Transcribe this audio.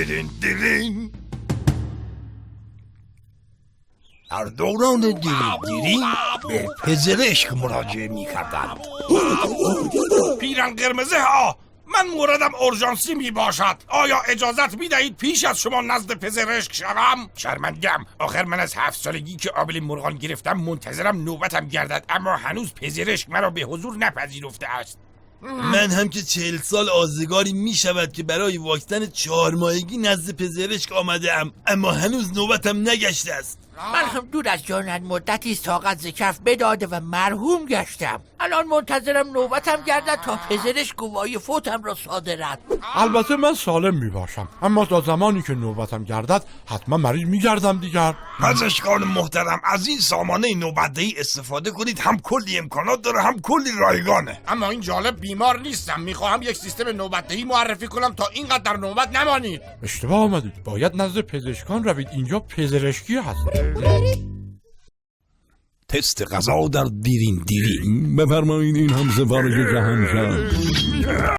دیرین دیرین. در دوران دیرین به پزشک مراجعه می‌کردند. پیرن قرمزه ها، من موردم اورژانسی می باشد. آیا اجازت می دهید پیش از شما نزد پزشک شوم؟ شرمندم. آخر من از 7 سالگی که آبل مرغان گرفتم منتظرم نوبتم گردد، اما هنوز پزشک مرا به حضور نپذیرفته است. من هم که 40 سال آزگاری می شود که برای واکسن 4 ماهگی نزد پزشک آمده ام، اما هنوز نوبتم نگشته است. من هم دور از جانت مدتی طاقت ز کف بداده و مرحوم گشتم. الان منتظرم نوبتم گردد تا پزشک گواهی فوتم را صادرد. البته من سالم می باشم، اما تا زمانی که نوبتم گردد حتما مریض می گردم دیگر. پزشکان محترم، از این سامانه نوبتدهی استفاده کنید. هم کلی امکانات داره، هم کلی رایگانه. اما این جالب بیمار نیستم. میخواهم یک سیستم نوبتدهی معرفی کنم تا اینقدر در نوبت نمانید. اشتباه آمدید، باید نزد پزشکان روید. اینجا پزشکی هست. تست غذا در دیرین. بفرمایید این هم سفارش جهانشاه.